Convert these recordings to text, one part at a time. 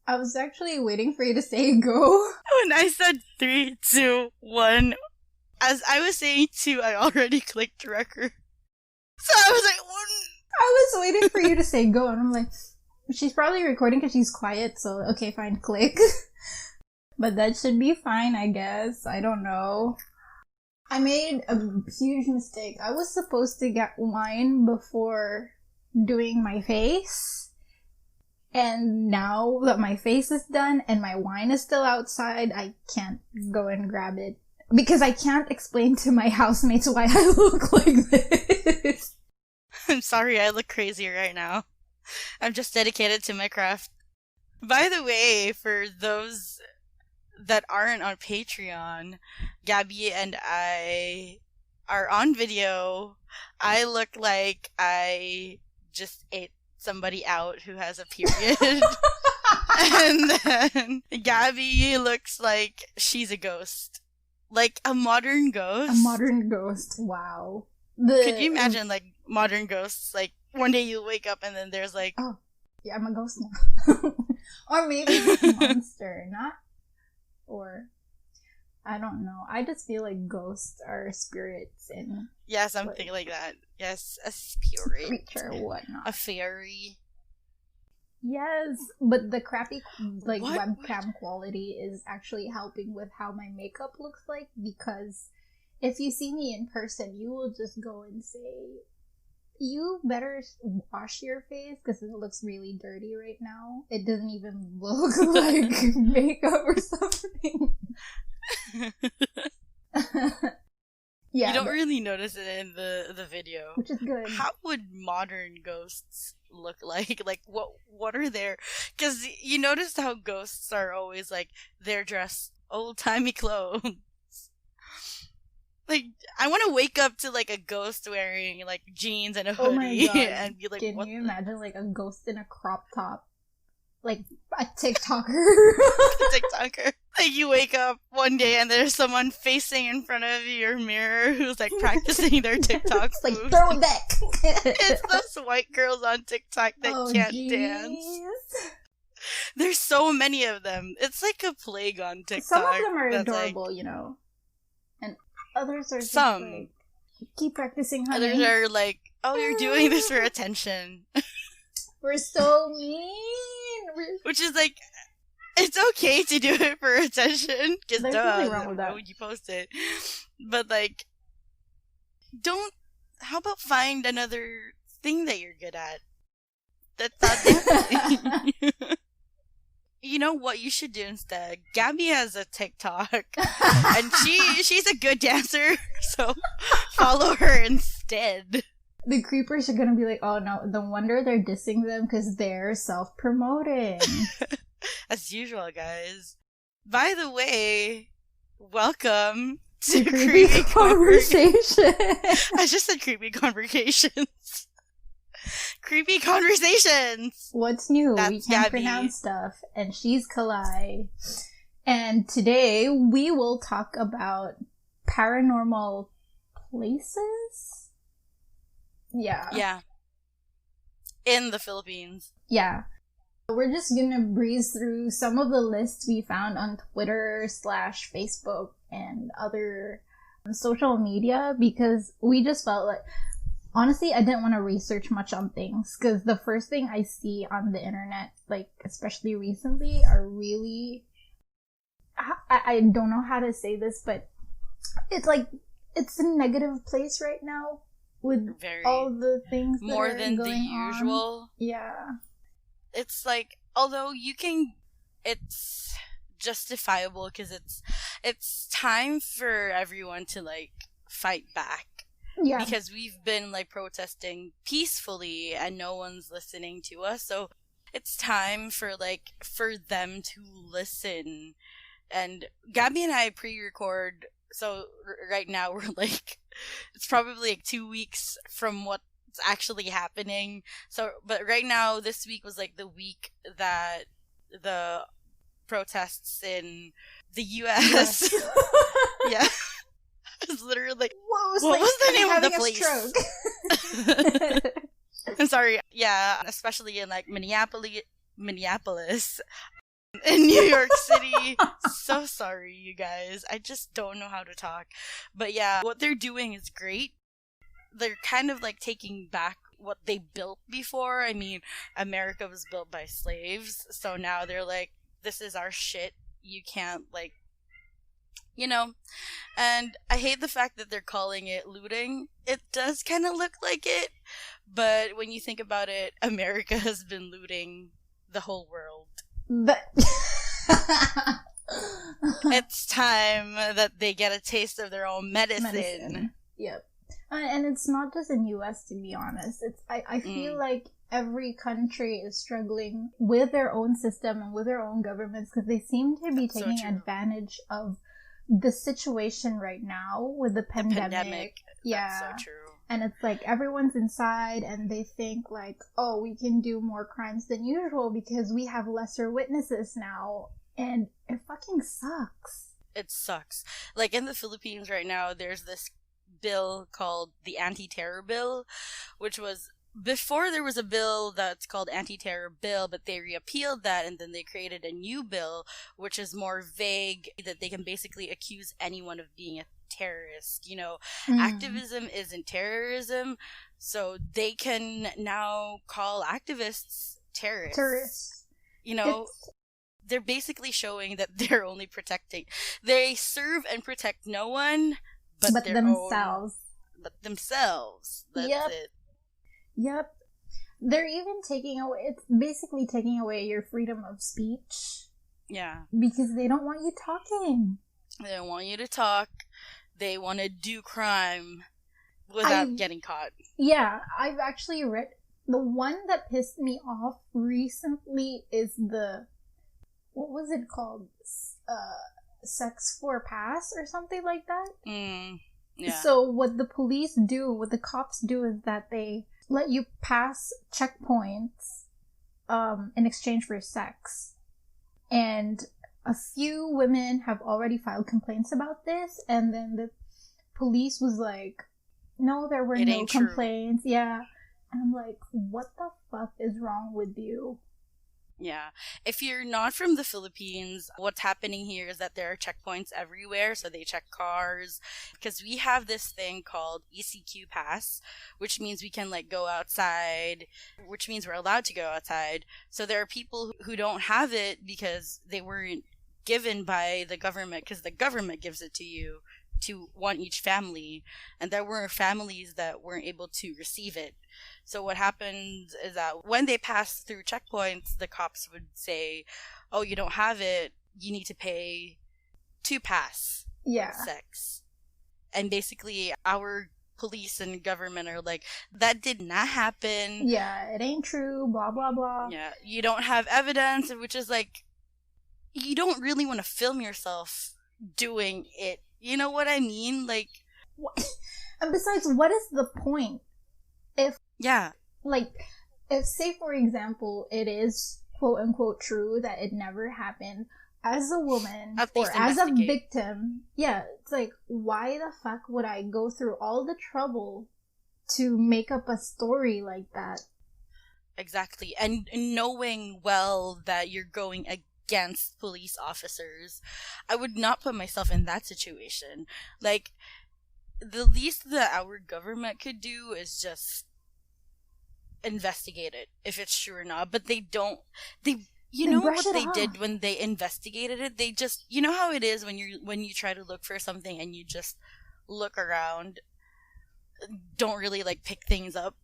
I was actually waiting for you to say go. When I said 3, 2, 1, as I was saying 2, I already clicked record. So I was like, 1. I was waiting for you to say go, and I'm like, she's probably recording because she's quiet, so okay, fine, click. But that should be fine, I guess. I don't know. I made a huge mistake. I was supposed to get wine before doing my face. And now that my face is done and my wine is still outside, I can't go and grab it. Because I can't explain to my housemates why I look like this. I'm sorry, I look crazy right now. I'm just dedicated to my craft. By the way, for those that aren't on Patreon, Gabby and I are on video. I look like I just ate somebody out who has a period. And then Gabby looks like she's a ghost. Like a modern ghost. A modern ghost, wow. Could you imagine, like, modern ghosts? Like, one day you wake up and then there's like... Oh, yeah, I'm a ghost now. Or maybe a monster, not... Or... I don't know. I just feel like ghosts are spirits and... Yeah, something like that. Yes, a spirit. Creature or whatnot. A fairy. Yes, but the crappy, like, webcam quality is actually helping with how my makeup looks like, because if you see me in person, you will just go and say, you better wash your face, because it looks really dirty right now. It doesn't even look like makeup or something. Yeah, you don't really notice it in the video, which is good. How would modern ghosts look like? Like, what are their... Because you notice how ghosts are always like, they're dressed old-timey clothes. Like, I want to wake up to like a ghost wearing like jeans and a hoodie. Oh my God. And be like, can what you the... imagine like a ghost in a crop top? Like a TikToker. A TikToker. Like, you wake up one day and there's someone facing in front of your mirror who's like practicing their TikTok like, moves. throw it back. It's those white girls on TikTok that can't dance. There's so many of them. It's like a plague on TikTok. Some of them are adorable, like, you know. And others are just like, keep practicing, honey. Others are like, oh, you're doing this for attention. We're so mean. Which is like, it's okay to do it for attention, because why would you post it? But like, how about find another thing that you're good at? That's not dancing. You know what you should do instead? Gabby has a TikTok, and she's a good dancer, so follow her instead. The creepers are gonna be like, oh no, no wonder they're dissing them, because they're self-promoting. As usual, guys. By the way, welcome to Creepy Conversation. I just said creepy conversations. Creepy conversations! What's new? That's we can't Gabby. Pronounce stuff. And she's Kalai. And today we will talk about paranormal places? Yeah. Yeah. In the Philippines. Yeah. We're just gonna breeze through some of the lists we found on Twitter / Facebook and other social media, because we just felt like, honestly, I didn't want to research much on things, because the first thing I see on the internet, like, especially recently, are really... I don't know how to say this, but it's like, it's a negative place right now. With all the things that more are than going the usual. On. Yeah. It's like, although it's justifiable, because it's time for everyone to like fight back. Yeah. Because we've been like protesting peacefully and no one's listening to us. So it's time for them to listen. And Gabby and I pre-record. So right now we're like, it's probably like 2 weeks from what's actually happening. So, but right now, this week was like the week that the protests in the US. Yeah. It's literally like, what was the name of the place? I'm sorry. Yeah, especially in like Minneapolis. in New York City. So sorry, you guys. I just don't know how to talk. But yeah, what they're doing is great. They're kind of like taking back what they built before. I mean, America was built by slaves, so now they're like, this is our shit. You can't, like, you know. And I hate the fact that they're calling it looting. It does kind of look like it, but when you think about it, America has been looting the whole world. But It's time that they get a taste of their own medicine. Yep. And it's not just in US, to be honest. I feel like every country is struggling with their own system and with their own governments, because they seem to be taking advantage of the situation right now with the pandemic. Yeah. That's so true. And it's like everyone's inside and they think like, oh, we can do more crimes than usual because we have lesser witnesses now. And it fucking sucks. It sucks. Like in the Philippines right now, there's this bill called the Anti-Terror Bill, which was before there was a bill that's called Anti-Terror Bill, but they repealed that and then they created a new bill which is more vague, that they can basically accuse anyone of being a terrorist. You know, activism isn't terrorism, so they can now call activists terrorists. You know, they're basically showing that they're only protecting. They serve and protect no one but their themselves. But themselves. That's it. Yep. They're even it's basically taking away your freedom of speech. Yeah. Because they don't want you talking. They don't want you to talk. They want to do crime without getting caught. Yeah, I've actually read... The one that pissed me off recently is what was it called? Sex for Pass or something like that? Yeah. So what the cops do is that they let you pass checkpoints in exchange for sex. And a few women have already filed complaints about this, and then the police was like, no, there were no complaints. True. Yeah. And I'm like, what the fuck is wrong with you? Yeah. If you're not from the Philippines, what's happening here is that there are checkpoints everywhere, so they check cars. Because we have this thing called ECQ Pass, which means we can, like, go outside, which means we're allowed to go outside. So there are people who don't have it because they weren't given by the government, because the government gives it to you to one each family, and there were families that weren't able to receive it. So what happens is that when they pass through checkpoints, the cops would say, oh, you don't have it, you need to pay to pass sex. And basically our police and government are like, that did not happen. Yeah, it ain't true, blah, blah, blah. Yeah, you don't have evidence, which is like, you don't really want to film yourself doing it. You know what I mean? Like, what? And besides, what is the point? If say for example, it is quote unquote true that it never happened, as a woman or as a victim, it's like, why the fuck would I go through all the trouble to make up a story like that? Exactly. And knowing well that you're going against police officers, I would not put myself in that situation. Like, the least that our government could do is just investigate it, if it's true or not. But they know what they did when they investigated it? They just, you know how it is when you try to look for something and you just look around, don't really like pick things up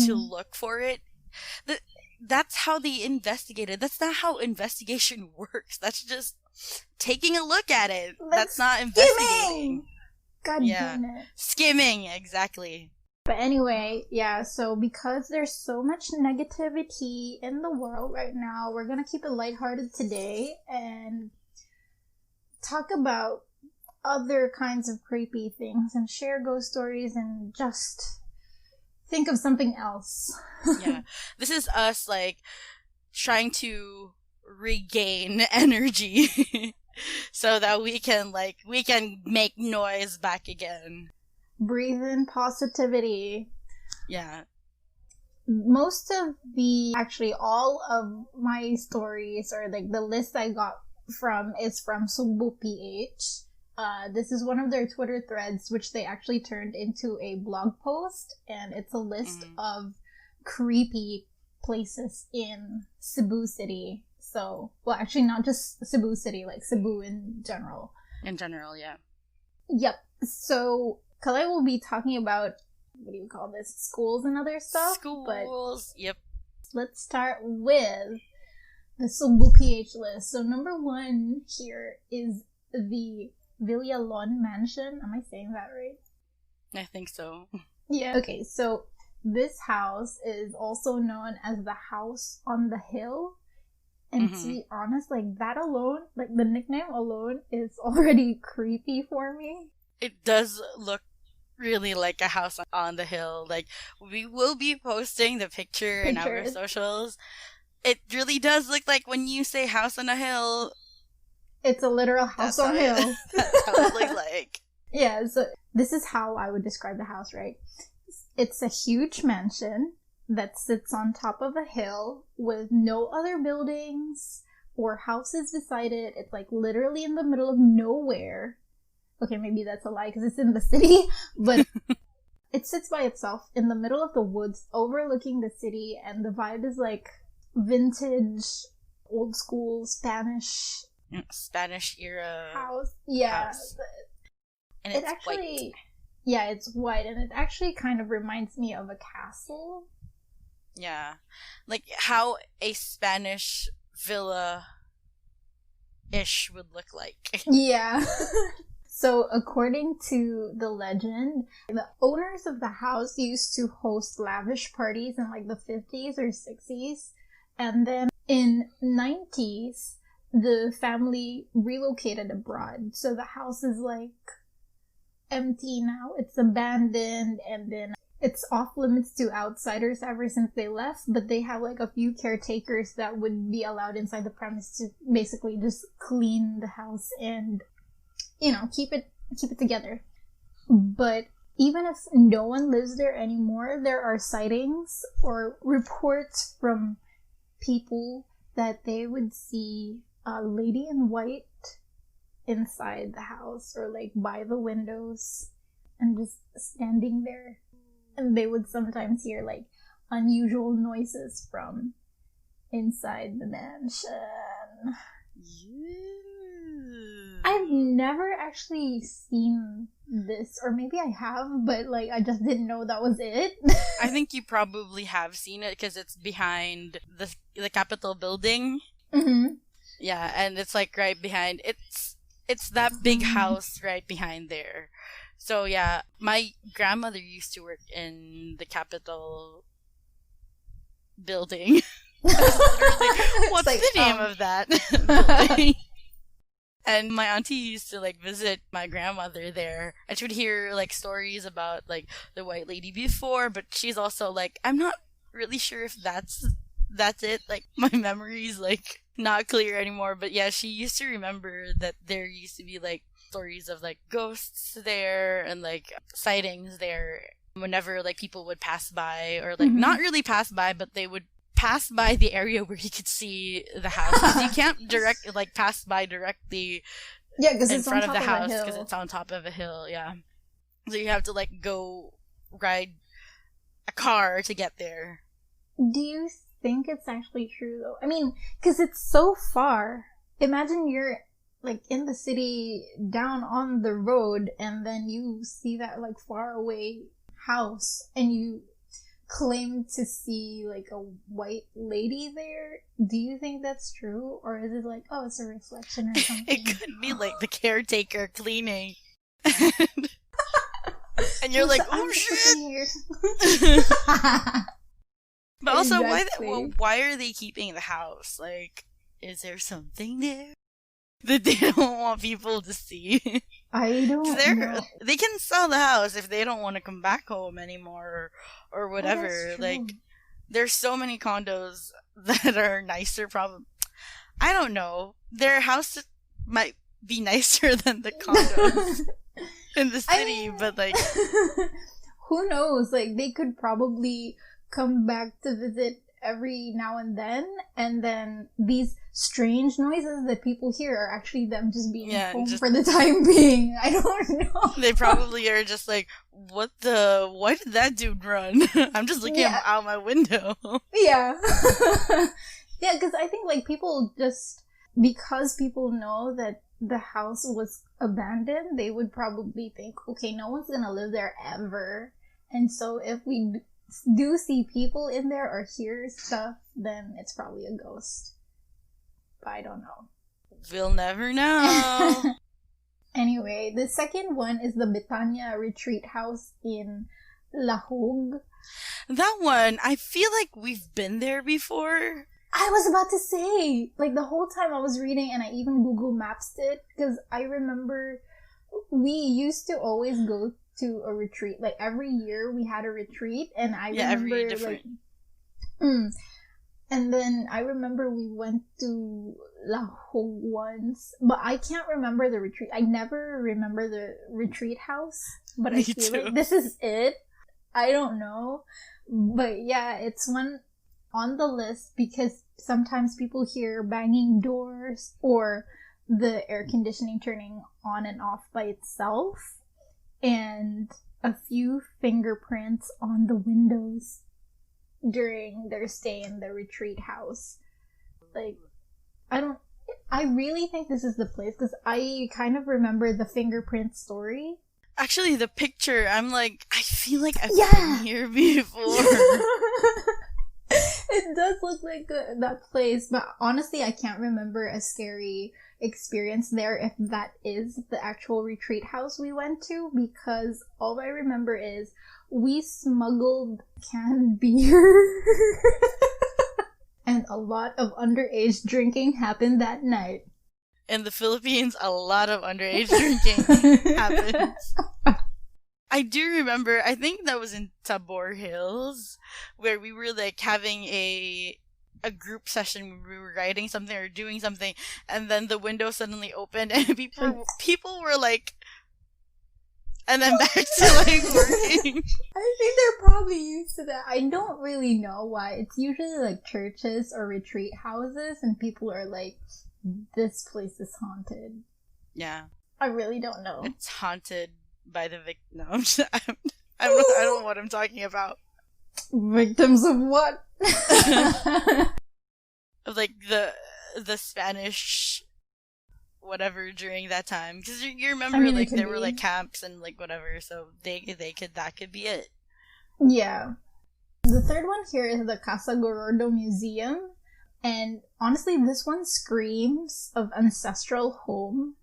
to look for it. That's how they investigated. That's not how investigation works. That's just taking a look at it. That's not investigating. God damn it. Skimming, exactly. But anyway, so because there's so much negativity in the world right now, we're gonna keep it lighthearted today and talk about other kinds of creepy things and share ghost stories and just think of something else. Yeah. This is us, like, trying to regain energy so that we can make noise back again. Breathe in positivity. Yeah. most of actually all of my stories, or like the list I got from, is from Cebu PH. This is one of their Twitter threads, which they actually turned into a blog post, and it's a list of creepy places in Cebu City. So, well, actually not just Cebu City, like Cebu in general. In general, yeah. Yep. So, Kalai will be talking about, what do you call this, schools and other stuff? Schools, yep. Let's start with the Cebu PH list. So, number 1 here is the Villalon Mansion. Am I saying that right? I think so. Yeah. Okay, so this house is also known as the House on the Hill. And to be honest, like, that alone, like, the nickname alone is already creepy for me. It does look really like a house on the hill. Like, we will be posting the picture in our socials. It really does look like, when you say house on a hill, it's a literal house on a hill. That's how it looks like. Yeah, so this is how I would describe the house, right? It's a huge mansion that sits on top of a hill with no other buildings or houses beside it. It's like literally in the middle of nowhere. Okay, maybe that's a lie because it's in the city, but it sits by itself in the middle of the woods overlooking the city, and the vibe is like vintage, old school Spanish era house. Yeah. House. And it's actually white. Yeah, it's white, and it actually kind of reminds me of a castle. Yeah. Like how a Spanish villa-ish would look like. Yeah. So, according to the legend, the owners of the house used to host lavish parties in like the 50s or 60s. And then in 90s, the family relocated abroad. So the house is like empty now. It's abandoned, and then it's off limits to outsiders ever since they left, but they have like a few caretakers that would be allowed inside the premise to basically just clean the house and, you know, keep it together. But even if no one lives there anymore, there are sightings or reports from people that they would see a lady in white inside the house or like by the windows and just standing there. And they would sometimes hear like unusual noises from inside the mansion. I've never actually seen this, or maybe I have, but like I just didn't know that was it. I think you probably have seen it because it's behind the Capitol building. Mm-hmm. Yeah, and it's like right behind. It's that big house right behind there. So yeah, my grandmother used to work in the Capitol building. What's like, the name of that building? And my auntie used to like visit my grandmother there, and she would hear like stories about like the white lady before, but she's also like, I'm not really sure if that's it. Like my memory's like not clear anymore, but yeah, she used to remember that there used to be like stories of like ghosts there and like sightings there whenever like people would pass by, or like not really pass by, but they would pass by the area where you could see the house. 'Cause you can't pass by directly in front of the house because it's on top of a hill. Yeah, so you have to like go ride a car to get there. Do you think it's actually true though? I mean, because it's so far. Imagine you're like in the city down on the road, and then you see that like far away house, and you claim to see like a white lady there. Do you think that's true, or is it like, oh, it's a reflection or something? It could be like the caretaker cleaning. And you're like, oh shit. But also, exactly. why are they keeping the house? Like, is there something there that they don't want people to see? I don't know. They can sell the house if they don't want to come back home anymore or whatever. Like, there's so many condos that are nicer. Probably, I don't know. Their house might be nicer than the condos in the city, but like, who knows? Like, they could probably come back to visit every now and then these strange noises that people hear are actually them just being home for the time being. I don't know. They probably are just like, why did that dude run? I'm just looking out my window. Yeah. Yeah, because I think, like, people just, because people know that the house was abandoned, they would probably think, okay, no one's gonna live there ever. And so if we do see people in there or hear stuff, then it's probably a ghost. But I don't know. We'll never know. Anyway, the second one is the Betania Retreat House in Lahog. That one, I feel like we've been there before. I was about to say, like, the whole time I was reading, and I even Google Maps it, because I remember we used to always go to a retreat. Like, every year we had a retreat, and I remember, every different. And then I remember we went to Lahog once, but I can't remember the retreat. I never remember the retreat house, but I feel like this is it. I don't know. But yeah, it's one on the list because sometimes people hear banging doors or the air conditioning turning on and off by itself, and a few fingerprints on the windows during their stay in the retreat house. Like, I really think this is the place because I kind of remember the fingerprint story. Actually, the picture, I'm like, I feel like I've been here before. It does look like that place, but honestly, I can't remember a scary experience there if that is the actual retreat house we went to, because all I remember is we smuggled canned beer and a lot of underage drinking happened that night. In the Philippines, a lot of underage drinking happens. I do remember, I think that was in Tabor Hills, where we were like having a group session where we were writing something or doing something, and then the window suddenly opened and people were like, and then back to like working. I think they're probably used to that. I don't really know why. It's usually like churches or retreat houses and people are like, this place is haunted. Yeah. I really don't know. It's haunted by the victim. No, I don't know what I'm talking about. Victims of what? Of like the Spanish whatever during that time, because you remember like there were like camps and like whatever, so that could be it. Yeah. The third one here is the Casa Gordo Museum, and honestly this one screams of ancestral home.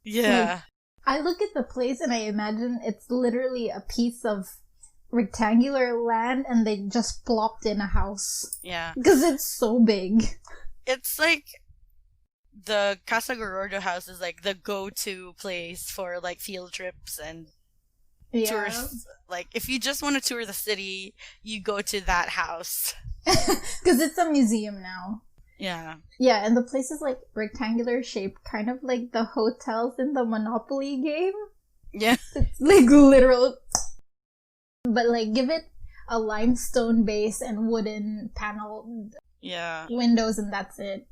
Yeah. Like, I look at the place and I imagine it's literally a piece of rectangular land and they just plopped in a house. Yeah. Because it's so big. It's like the Casa Gordo house is like the go-to place for like field trips and tourists. Like if you just want to tour the city, you go to that house. Because it's a museum now. Yeah. Yeah, and the place is like rectangular shaped, kind of like the hotels in the Monopoly game. Yeah. It's like literal. But like give it a limestone base and wooden paneled windows and that's it.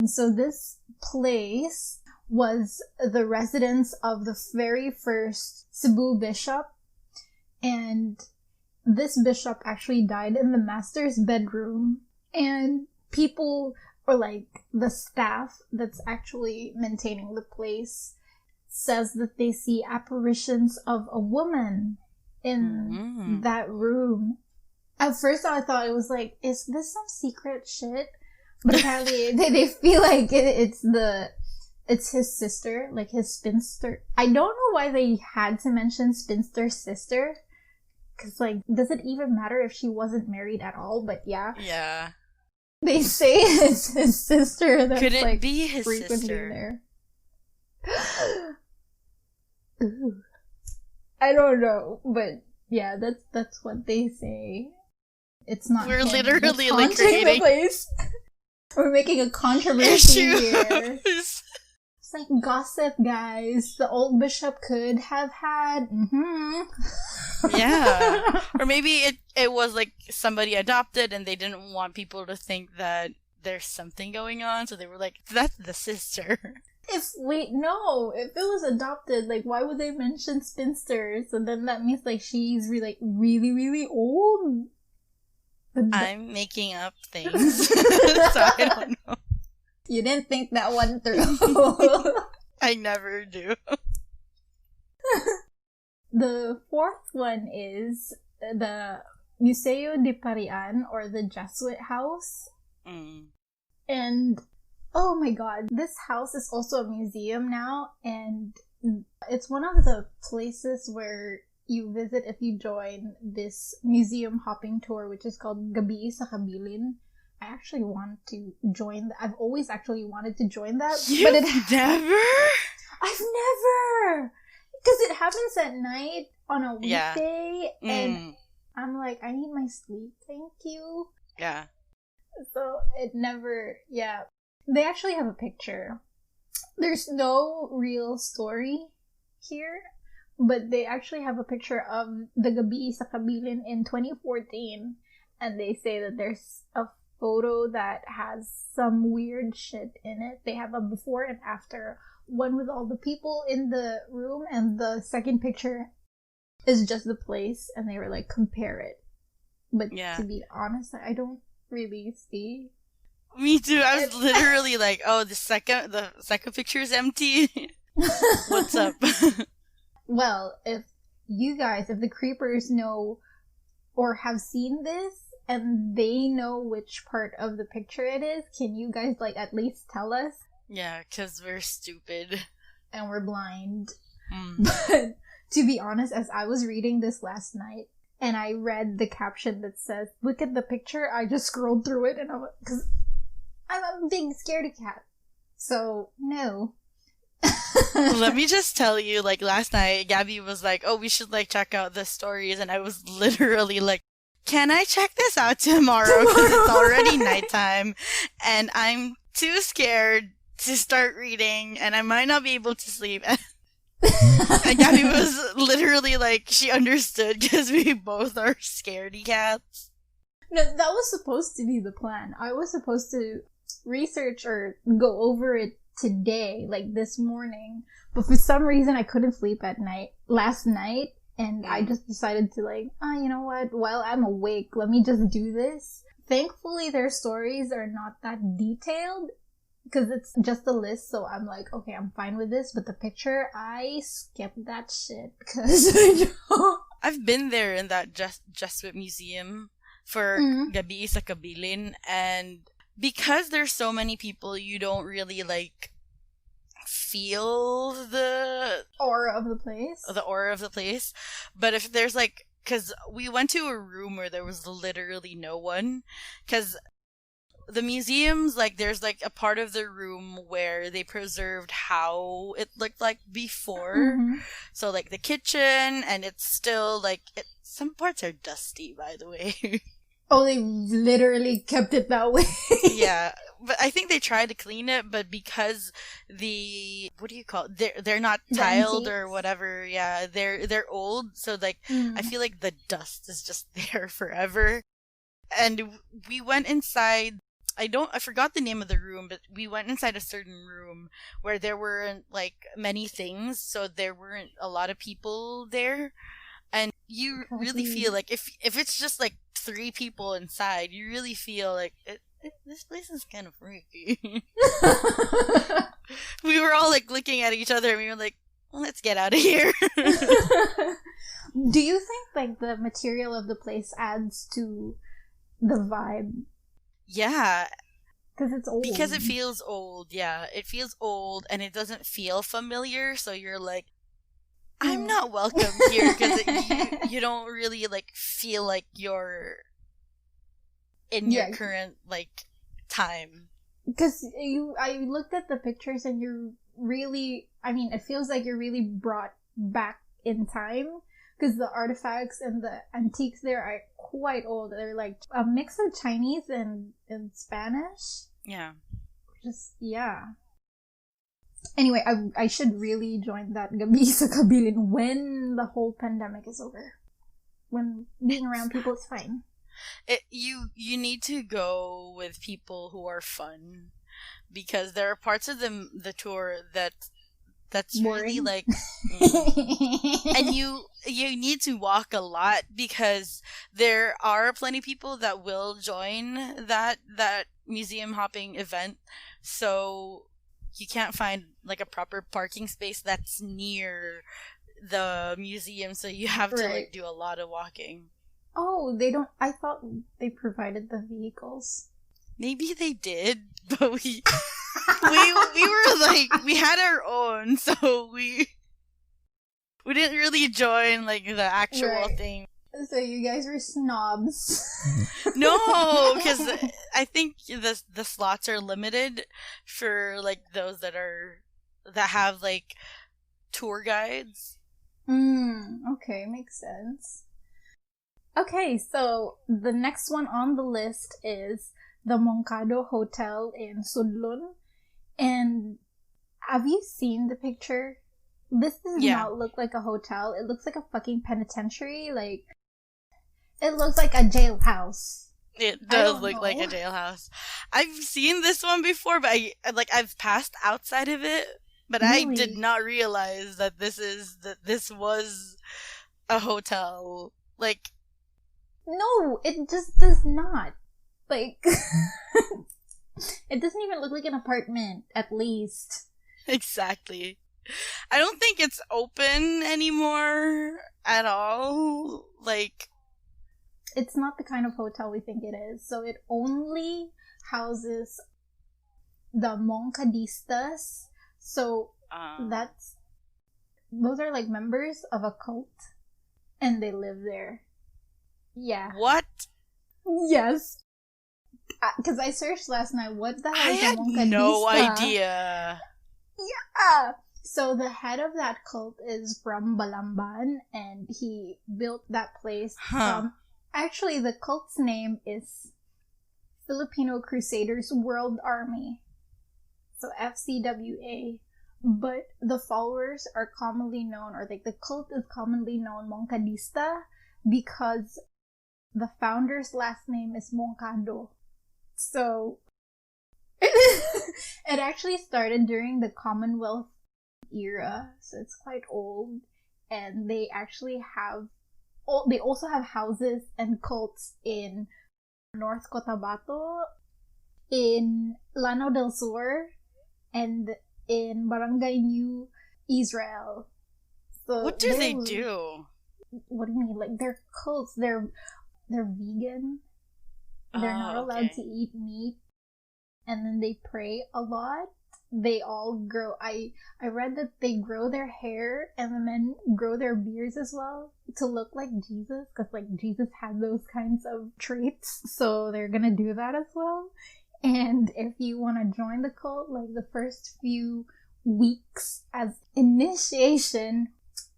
And so this place was the residence of the very first Cebu bishop, and this bishop actually died in the master's bedroom, and people, or like the staff that's actually maintaining the place, says that they see apparitions of a woman in that room. At first I thought it was like, is this some secret shit? But apparently they feel like it's his sister, like his spinster. I don't know why they had to mention spinster sister, because like, does it even matter if she wasn't married at all? But yeah. Yeah. They say it's his sister that's could it like be his frequently sister? There. Ooh. I don't know, but yeah, that's what they say. It's not. We're him. literally It's like creating the place. We're making a controversy here. Issues. It's like gossip, guys. The old bishop could have had. Yeah. Or maybe it was like somebody adopted and they didn't want people to think that there's something going on, so they were like, that's the sister. If it was adopted, like, why would they mention spinsters? And then that means, like, she's really, really old? I'm making up things. So I don't know. You didn't think that one through. I never do. The fourth one is the Museo de Parian, or the Jesuit house. And oh my god, this house is also a museum now, and it's one of the places where you visit if you join this museum hopping tour, which is called Gabi sa Kabilin. I actually want to join that. I've always actually wanted to join that. But never? I've never! Because it happens at night on a weekday, and I'm like, I need my sleep, thank you. Yeah. So it never, They actually have a picture. There's no real story here, but they actually have a picture of the Gabi sa Kabilin in 2014, and they say that there's a photo that has some weird shit in it. They have a before and after, one with all the people in the room, and the second picture is just the place, and they were like, compare it. But to be honest, I don't really see. Me too. I was literally like, oh, the second picture is empty. What's up? Well, if the creepers know or have seen this and they know which part of the picture it is, can you guys like at least tell us? Yeah, because we're stupid. And we're blind. But to be honest, as I was reading this last night, and I read the caption that says, look at the picture, I just scrolled through it, and because I'm a big scaredy cat. So, no. Let me just tell you, like, last night, Gabby was like, oh, we should, like, check out the stories, and I was literally like, can I check this out tomorrow? Because it's already nighttime, and I'm too scared to start reading, and I might not be able to sleep. And Gabby was literally like, she understood because we both are scaredy cats. No, that was supposed to be the plan. I was supposed to research or go over it today, like this morning. But for some reason, I couldn't sleep at night last night. And I just decided to like, you know what? While I'm awake, let me just do this. Thankfully, their stories are not that detailed, because it's just a list, so I'm like, okay, I'm fine with this, but the picture, I skipped that shit, because I know. I've been there in that Jesuit museum for Gabi sa Kabilin, and because there's so many people, you don't really, like, feel the aura of the place. But if there's, like, because we went to a room where there was literally no one, because the museums, like, there's, like, a part of the room where they preserved how it looked like before. So, like, the kitchen, and it's still, like, some parts are dusty, by the way. Oh, they literally kept it that way. Yeah, but I think they tried to clean it, but because what do you call it? They're not tiled or whatever. Yeah, they're old, so, like, I feel like the dust is just there forever. And we went inside. I forgot the name of the room, but we went inside a certain room where there weren't, like, many things, so there weren't a lot of people there. And you really feel like, if it's just, like, 3 people inside, you really feel like, this place is kind of freaky. We were all, like, looking at each other, and we were like, well, let's get out of here. Do you think, like, the material of the place adds to the vibe? Yeah. Because it's old. Because it feels old, yeah. It feels old, and it doesn't feel familiar, so you're like, I'm not welcome here, because you don't really, like, feel like you're in your current, like, time. Because I looked at the pictures, and you're really, it feels like you're really brought back in time, because the artifacts and the antiques there are quite old. They're like a mix of Chinese and Spanish. Yeah. Anyway, I should really join that Gabi sa Kabilin when the whole pandemic is over. when being around people is fine. You need to go with people who are fun, because there are parts of the tour that's Boring. really like and you need to walk a lot, because there are plenty of people that will join that museum hopping event, so you can't find like a proper parking space that's near the museum, so you have to like do a lot of walking. Oh, they don't. I thought they provided the vehicles. Maybe they did, but we were like, we had our own, so we didn't really join like the actual thing. So you guys were snobs. No, because I think the slots are limited for like those that have like tour guides. Okay, makes sense. Okay, so the next one on the list is the Moncado Hotel in Sudlun. And have you seen the picture? This does not look like a hotel. It looks like a fucking penitentiary. Like, it looks like a jailhouse. It does look like a jailhouse. I've seen this one before, but I've passed outside of it, but really? I did not realize that this was a hotel. Like, no, it just does not. Like, it doesn't even look like an apartment, at least. Exactly. I don't think it's open anymore at all. Like, it's not the kind of hotel we think it is. So it only houses the moncadistas. So those are like members of a cult, and they live there. Yeah. What? Yes. Because I searched last night, what the hell is a moncadista? I had no idea. Yeah! So the head of that cult is from Balamban, and he built that place. Actually, the cult's name is Filipino Crusaders World Army. So FCWA. But the followers are commonly known, or like the cult is commonly known Moncadista, because the founder's last name is Moncado. So it actually started during the Commonwealth era, so it's quite old, and they actually they also have houses and cults in North Cotabato, in Lanao del Sur, and in Barangay New Israel. So what do they do? What do you mean? Like, they're cults. They're vegan. They're not allowed to eat meat. And then they pray a lot. They all grow... I read that they grow their hair, and the men grow their beards as well to look like Jesus, because like Jesus had those kinds of traits, so they're gonna do that as well. And if you want to join the cult, like the first few weeks as initiation,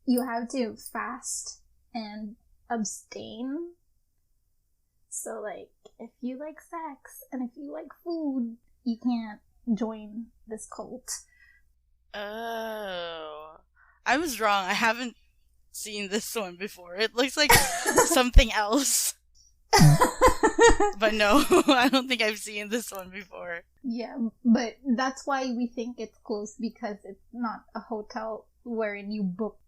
you have to fast and abstain. So like, if you like sex and if you like food, you can't join this cult. Oh, I was wrong. I haven't seen this one before. It looks like something else. But no, I don't think I've seen this one before. Yeah, but that's why we think it's closed, because it's not a hotel wherein you book,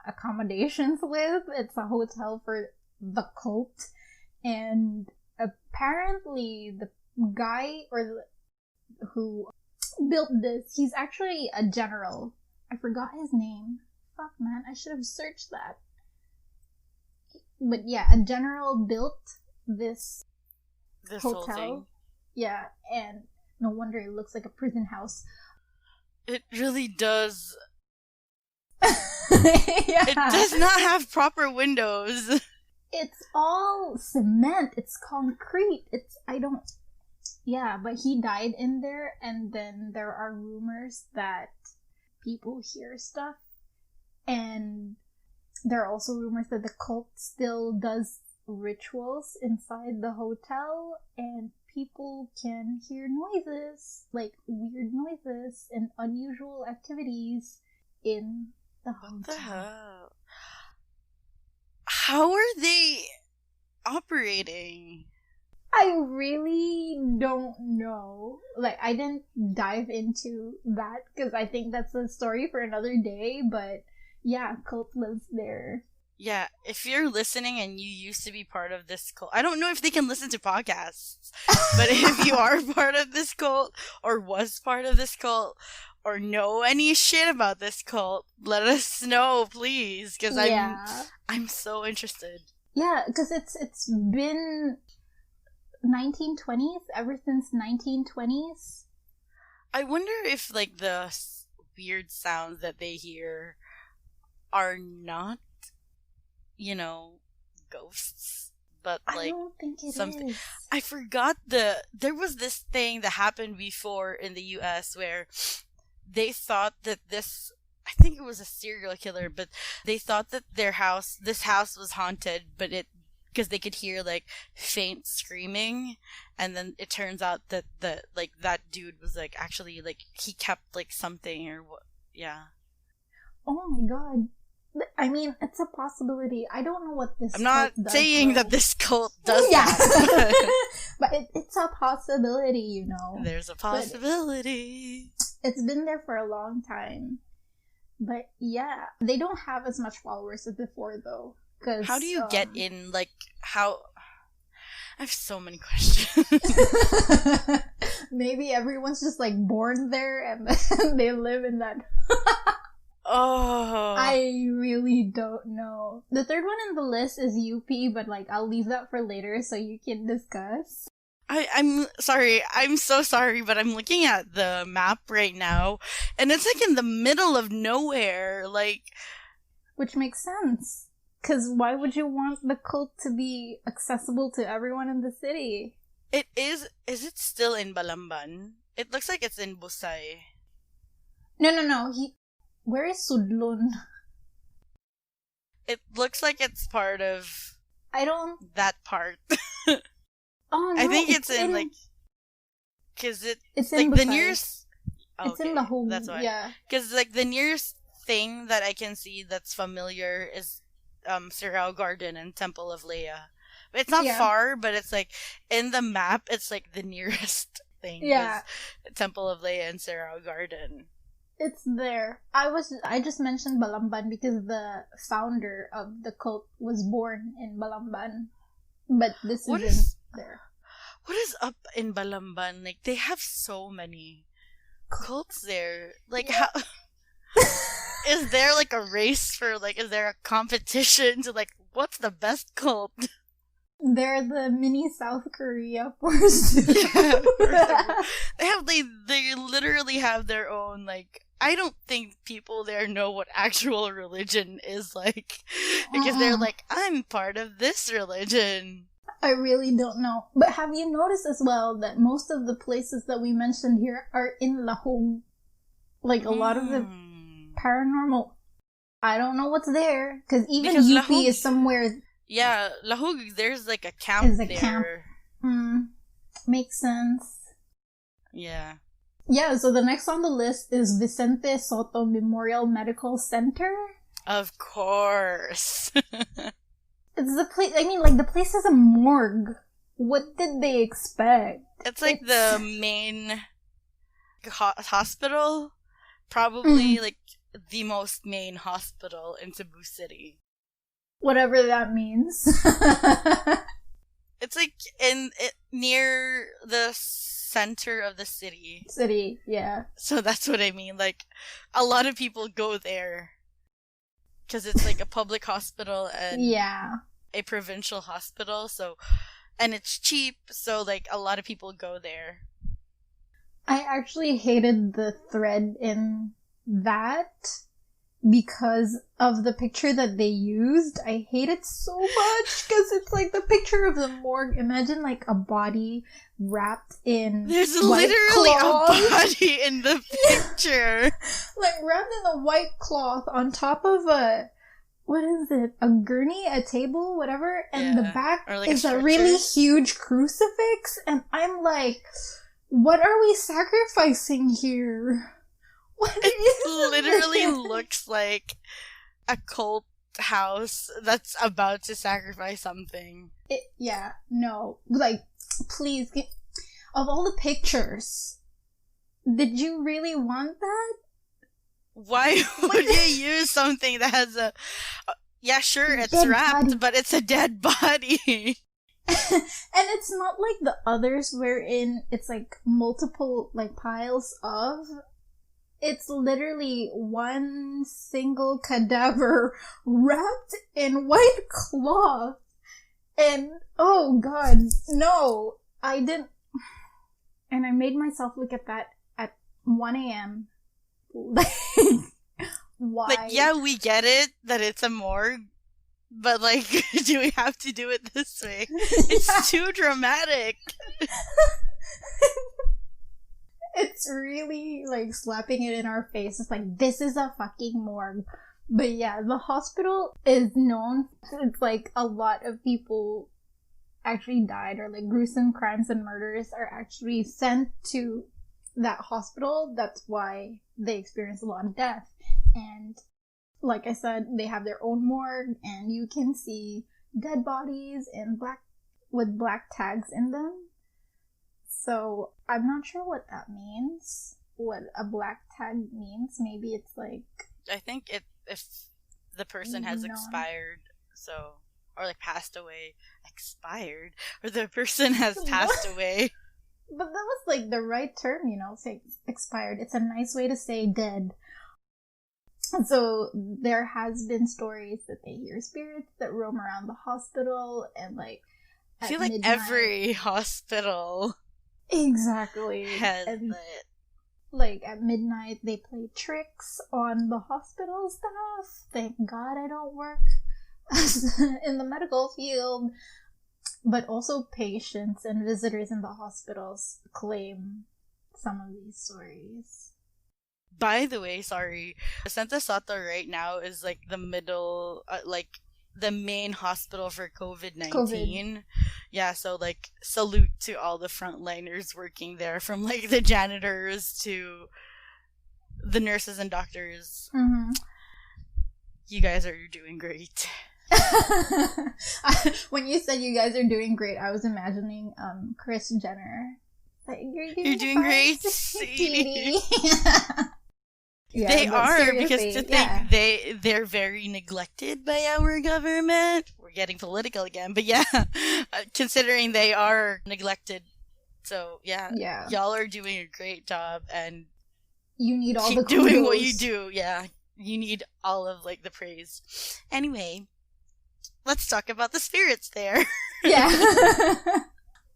accommodations with. It's a hotel for the cult. And apparently the guy who built this, he's actually a general. I forgot his name. Fuck, man, I should have searched that. But yeah, a general built this hotel. Whole thing. Yeah, and no wonder it looks like a prison house. It really does. Yeah. It does not have proper windows. It's all cement. It's concrete. Yeah, but he died in there, and then there are rumors that people hear stuff, and there are also rumors that the cult still does rituals inside the hotel, and people can hear noises, like weird noises and unusual activities in the hotel. What the hell? How are they operating? I really don't know. Like, I didn't dive into that because I think that's a story for another day, but yeah, cult lives there. Yeah, if you're listening and you used to be part of this cult, I don't know if they can listen to podcasts, but if you are part of this cult, or was part of this cult, or know any shit about this cult, let us know, please, because I'm so interested. Yeah, because it's been 1920s, ever since 1920s. I wonder if, like, the weird sounds that they hear are not, ghosts, but, like, I don't think it something. is. I forgot there was this thing that happened before in the US where they thought that I think it was a serial killer, but they thought that this house was haunted, but because they could hear, like, faint screaming, and then it turns out that that dude was, like, actually, like, he kept, like, something or what. Yeah. Oh my god. I mean, it's a possibility. I don't know what this I'm not cult does, saying that this cult does yeah. that. But it's a possibility, There's a possibility. But it's been there for a long time. But yeah, they don't have as much followers as before, though. How do you get in, like, how... I have so many questions. Maybe everyone's just, like, born there and they live in that... Oh. I really don't know. The third one in the list is UP, but, like, I'll leave that for later so you can discuss. I'm sorry. I'm so sorry, but I'm looking at the map right now, and it's, like, in the middle of nowhere, like... Which makes sense. Because why would you want the cult to be accessible to everyone in the city? It is it still in Balamban? It looks like it's in Busay. No. Where is Sudlon? It looks like it's part of... that part. Oh, no, I think it's in, like... Because it's like, in the nearest... Okay, it's in the home, that's why. Yeah. Because, like, the nearest thing that I can see that's familiar is Sirao Garden and Temple of Leia. But it's not far, but it's, like, in the map, it's, like, the nearest thing. Yeah. Temple of Leia and Sirao Garden. It's there. I just mentioned Balamban because the founder of the cult was born in Balamban. But this isn't there. What is up in Balamban? Like, they have so many cults there. Like, how... Is there, like, a race for, like, is there a competition to, like, what's the best cult? They're the mini South Korea for Cebu. They literally have their own, like, I don't think people there know what actual religion is like, because they're like, I'm part of this religion. I really don't know. But have you noticed as well that most of the places that we mentioned here are in Lahog? Like, a lot of the paranormal... I don't know what's there, because UP Lahog is somewhere... Yeah, Lahog, there's, like, a camp there. Camp. Makes sense. Yeah. Yeah, so the next on the list is Vicente Soto Memorial Medical Center. Of course. It's the place, I mean, like, the place is a morgue. What did they expect? It's like the main hospital. Probably, like, the most main hospital in Cebu City. Whatever that means. It's, like, near the center of the city. Yeah. So that's what I mean. Like, a lot of people go there. Because it's, like, a public hospital and a provincial hospital. So, and it's cheap. So, like, a lot of people go there. I actually hated the thread in that because of the picture that they used. I hate it so much because it's like the picture of the morgue. Imagine like a body wrapped in There's white literally cloth. a body in the picture. Like wrapped in a white cloth on top of a, what is it? A gurney, a table, whatever. And the back like is a really huge crucifix. And I'm like, what are we sacrificing here? It literally looks like a cult house that's about to sacrifice something. No. Like, please, of all the pictures, did you really want that? Why would you use something that has a... yeah, sure, it's dead wrapped, body. But it's a dead body. And it's not like the others wherein it's like multiple like piles of. It's literally one single cadaver wrapped in white cloth. And oh god, no, I didn't. And I made myself look at that at 1 a.m. Like, why? Like, yeah, we get it that it's a morgue, but like, do we have to do it this way? It's too dramatic. It's really like slapping it in our face. It's like, this is a fucking morgue. But yeah, the hospital is known. It's like a lot of people actually died, or like gruesome crimes and murders are actually sent to that hospital. That's why they experience a lot of death. And like I said, they have their own morgue, and you can see dead bodies in with black tags in them. So I'm not sure what that means. What a black tag means. Maybe it's like, I think if the person has expired, so, or like passed away, expired, or the person has passed away. But that was like the right term, say expired. It's a nice way to say dead. So there has been stories that they hear spirits that roam around the hospital, and like I feel like midnight, every hospital exactly has it. Like at midnight they play tricks on the hospital staff. Thank God I don't work in the medical field. But also patients and visitors in the hospitals claim some of these stories. By the way, sorry, Santa Soto right now is like the middle, like the main hospital for COVID-19. Yeah, so like salute to all the frontliners working there, from like the janitors to the nurses and doctors. Mm-hmm. You guys are doing great. When you said you guys are doing great, I was imagining Kris Jenner. Like, you're doing great, sweetie. Yeah, they are, because to think they're very neglected by our government. We're getting political again, but yeah, considering they are neglected, so yeah, y'all are doing a great job, and you need all keep the doing what you do. Yeah, you need all of like the praise. Anyway, let's talk about the spirits there. Yeah.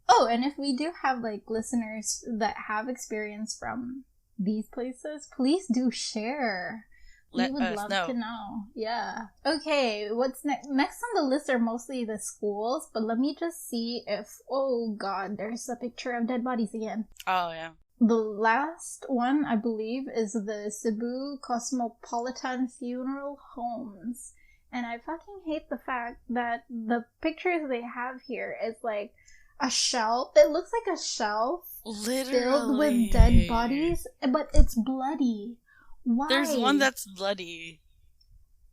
Oh, and if we do have like listeners that have experience from these places, please do share. We would love to know. Yeah. Okay, what's next? Next on the list are mostly the schools, but let me just see if... oh god, there's a picture of dead bodies again. Oh, yeah. The last one, I believe, is the Cebu Cosmopolitan Funeral Homes. And I fucking hate the fact that the pictures they have here is like a shelf. It looks like a shelf filled with dead bodies, but it's bloody. Why? There's one that's bloody.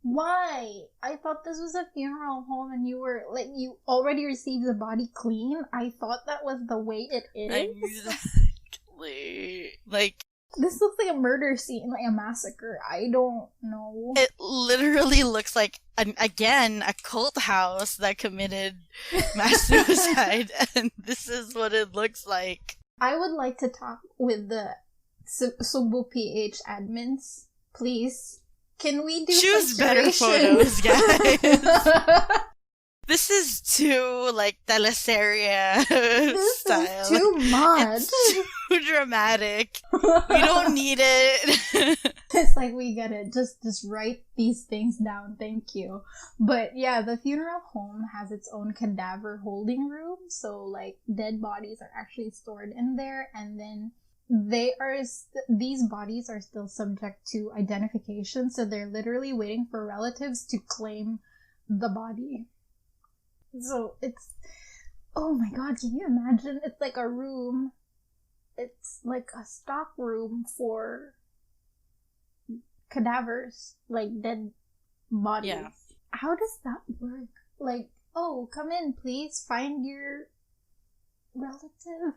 Why? I thought this was a funeral home and you were like, you already received the body clean. I thought that was the way it is. Exactly. Like, this looks like a murder scene, like a massacre. I don't know. It literally looks like, again, a cult house that committed mass suicide, and this is what it looks like. I would like to talk with the Cebu PH admins, please. Can we do choose better photos, guys? This is too, like, teleserie style. This is too much. It's too dramatic. We don't need it. It's like, we gotta just write these things down, thank you. But yeah, the funeral home has its own cadaver holding room, so like dead bodies are actually stored in there, and then these bodies are still subject to identification, so they're literally waiting for relatives to claim the body. So it's, oh my god, can you imagine? It's like a room. It's like a stock room for cadavers, like dead bodies. Yeah. how does that work? Like, oh, come in, please. Find your relative.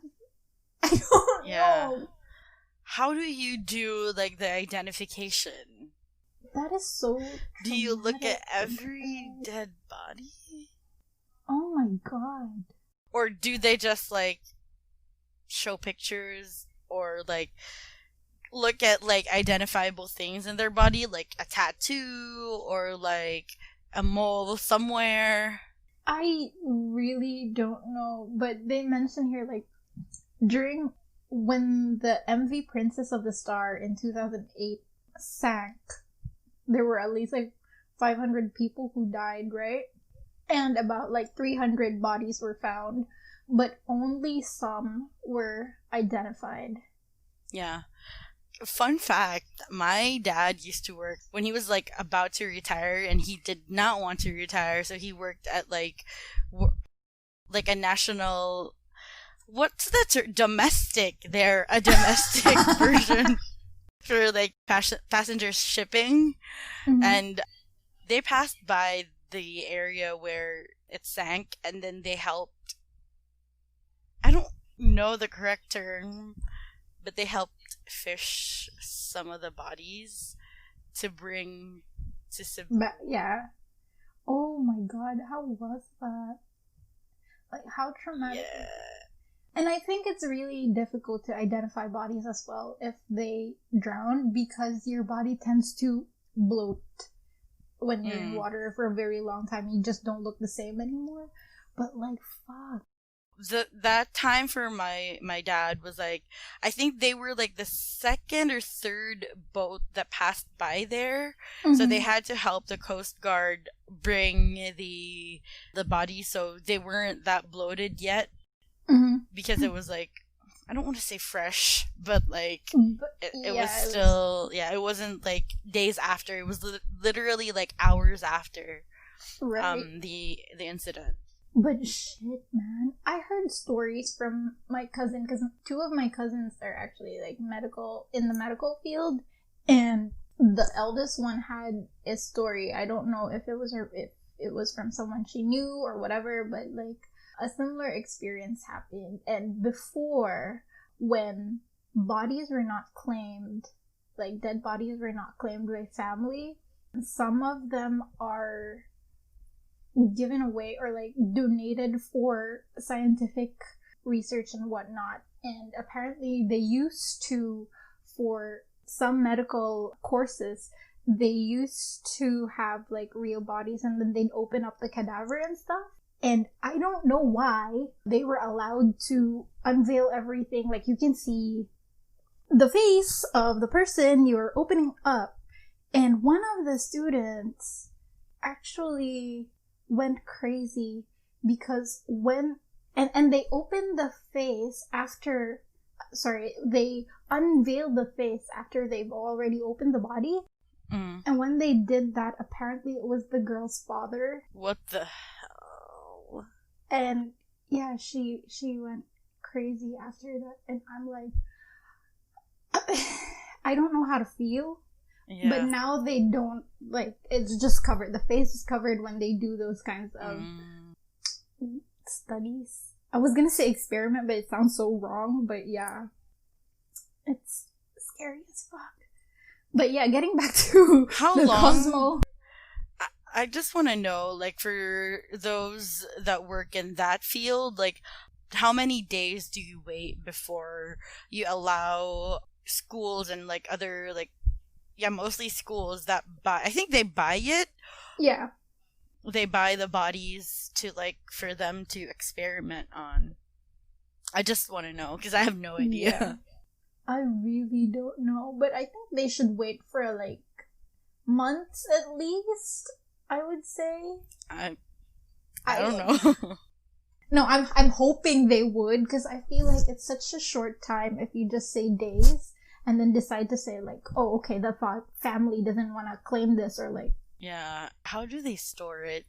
I don't know. How do you do, like, the identification? That is so Do you look at every dead body? Oh my god. Or do they just, like, show pictures or, like, look at, like, identifiable things in their body, like a tattoo or, like, a mole somewhere? I really don't know, but they mention here, like, during when the MV Princess of the Star in 2008 sank, there were at least, like, 500 people who died, right? And about, like, 300 bodies were found, but only some were identified. Yeah. Fun fact, my dad used to work when he was, like, about to retire, and he did not want to retire, so he worked at, like a national, what's the term? Domestic. They're a domestic version for, like, passenger shipping. Mm-hmm. And they passed by the area where it sank, and then they helped, I don't know the correct term, but they helped fish some of the bodies to bring to Cebu. Yeah. Oh my god, how was that? Like, how traumatic. Yeah. And I think it's really difficult to identify bodies as well if they drown, because your body tends to bloat when you're in water for a very long time. You just don't look the same anymore. But, like, fuck. That time for my dad was, like, I think they were, like, the second or third boat that passed by there. Mm-hmm. So they had to help the Coast Guard bring the body, so they weren't that bloated yet. Mm-hmm. Because it was, like, I don't want to say fresh, but, like, it was still, it wasn't, like, days after. It was literally, like, hours after the incident. But shit, man. I heard stories from my cousin, because two of my cousins are actually, like, in the medical field, and the eldest one had a story. I don't know if it was from someone she knew or whatever, but, like, a similar experience happened. And before, when bodies were not claimed, like, dead bodies were not claimed by family, some of them are given away or, like, donated for scientific research and whatnot. And apparently they used to, for some medical courses, they used to have, like, real bodies, and then they'd open up the cadaver and stuff. And I don't know why they were allowed to unveil everything. Like, you can see the face of the person you're opening up. And one of the students actually went crazy because and they opened the face after, they unveiled the face after they've already opened the body. And when they did that, apparently it was the girl's father. What the hell? And yeah, she went crazy after that, and I'm like, I don't know how to feel. Yeah. But now they don't, like, it's just covered. The face is covered when they do those kinds of studies. I was gonna say experiment, but it sounds so wrong. But yeah, it's scary as fuck. But yeah, getting back to how the long? Cosmo. I just want to know, like, for those that work in that field, like, how many days do you wait before you allow schools and, like, other, like, mostly schools that buy, I think they buy it. Yeah. They buy the bodies to, like, for them to experiment on. I just want to know, because I have no idea. Yeah. I really don't know, but I think they should wait for, like, months at least, I would say. I don't know. No, I'm hoping they would, because I feel like it's such a short time if you just say days. And then decide to say, like, oh, okay, the family doesn't want to claim this, or, like... Yeah, how do they store it?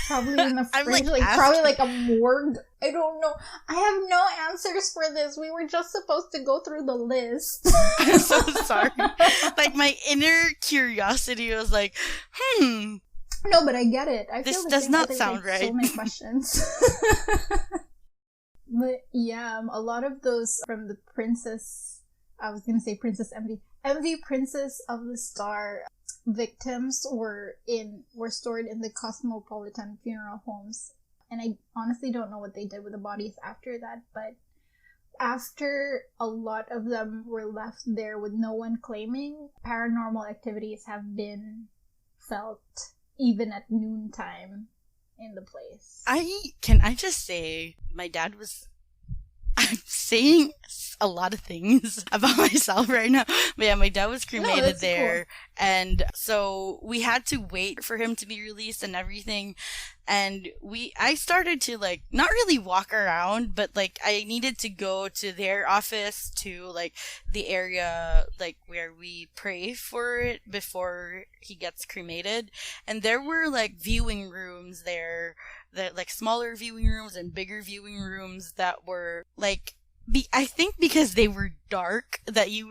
Probably in the fridge, like probably like a morgue. I don't know. I have no answers for this. We were just supposed to go through the list. I'm so sorry. Like, my inner curiosity was like, No, but I get it. I This feel the does same. not There's, sound right. So many questions. But yeah, a lot of those from the Princess, I was gonna say Princess MV Princess of the Star victims were stored in the Cosmopolitan Funeral Homes. And I honestly don't know what they did with the bodies after that, but after a lot of them were left there with no one claiming, paranormal activities have been felt even at noontime in the place. Can I just say, my dad was... I'm saying a lot of things about myself right now. But yeah, my dad was cremated there. Cool. And so we had to wait for him to be released and everything. And I started to like, not really walk around, but like I needed to go to their office, to like the area like where we pray for it before he gets cremated. And there were like viewing rooms there, that like smaller viewing rooms and bigger viewing rooms that were like, I think because they were dark, I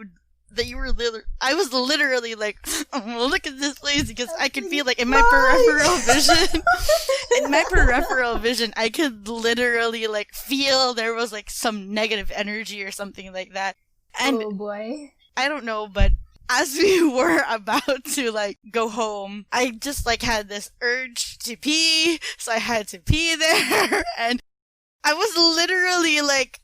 was literally like, oh, look at this place, because I could feel like in my peripheral vision, I could literally like feel there was like some negative energy or something like that. And oh boy. I don't know, but as we were about to like go home, I just like had this urge to pee, so I had to pee there, and I was literally like,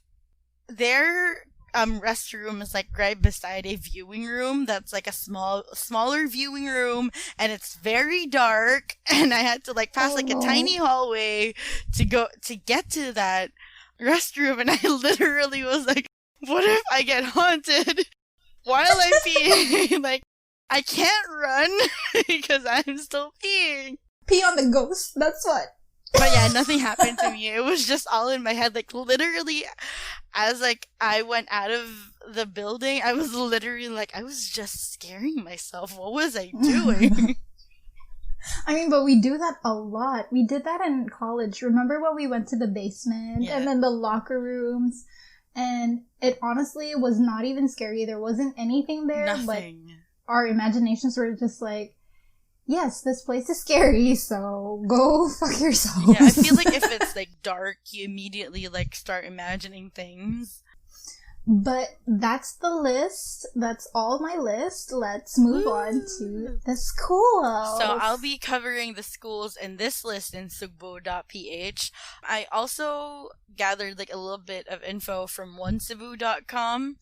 their restroom is like right beside a viewing room that's like a smaller viewing room, and it's very dark, and I had to like pass a tiny hallway to get to that restroom, and I literally was like, what if I get haunted while I'm peeing? Like, I can't run because I'm still peeing. Pee on the ghost, that's what. But yeah, nothing happened to me. It was just all in my head. Like, literally, as like I went out of the building, I was literally like, I was just scaring myself. What was I doing? I mean, but we do that a lot. We did that in college. Remember when we went to the basement and then the locker rooms? And it honestly was not even scary. There wasn't anything there. Nothing. But our imaginations were just like, yes, this place is scary, so go fuck yourself. Yeah, I feel like if it's like dark, you immediately like start imagining things. But that's the list. That's all my list. Let's move on to the schools. So I'll be covering the schools in this list in Cebu.ph. I also gathered like a little bit of info from onecebu.com.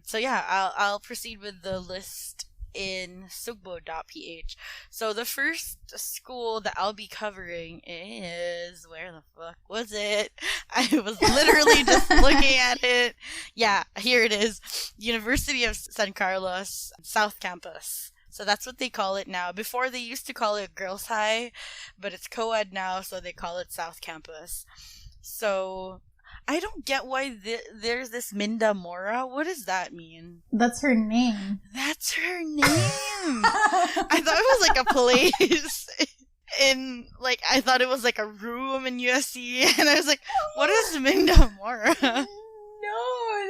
So yeah, I'll proceed with the list in Cebu.ph. So the first school that I'll be covering is, where the fuck was it? I was literally just looking at it. Yeah, here it is. University of San Carlos, South Campus. So that's what they call it now. Before they used to call it Girls High, but it's co-ed now, so they call it South Campus. So I don't get why there's this Minda Mora. What does that mean? That's her name. That's her name. I thought it was like a place in, like, I thought it was like a room in USC, and I was like, what is Minda Mora? No,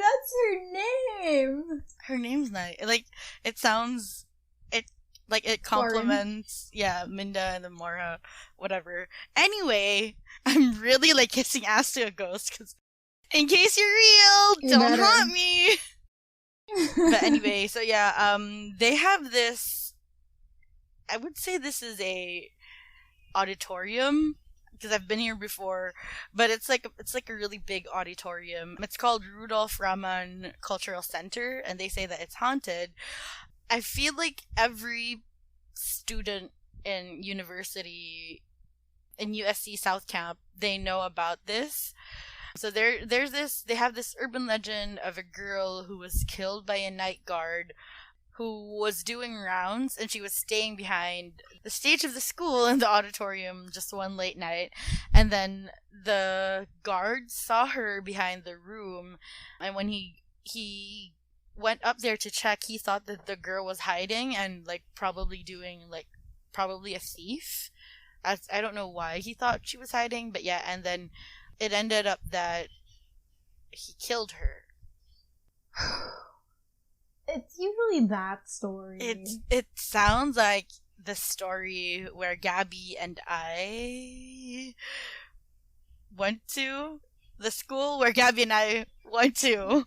that's her name. Her name's not, like, it sounds, it complements, yeah, Minda and the Mora, whatever. Anyway, I'm really, like, kissing ass to a ghost, because in case you're real, don't haunt me. But anyway, so yeah, they have this, I would say this is a auditorium, because I've been here before, but it's like a really big auditorium. It's called Rudolph Raman Cultural Center, and they say that it's haunted. I feel like every student in university, in USC South Camp, they know about this. So they have this urban legend of a girl who was killed by a night guard who was doing rounds, and she was staying behind the stage of the school in the auditorium just one late night, and then the guard saw her behind the room, and when he went up there to check, he thought that the girl was hiding and like probably a thief. I don't know why he thought she was hiding, but yeah, and then it ended up that he killed her. It's usually that story. It sounds like the story where Gabby and I went to, the school where Gabby and I went to.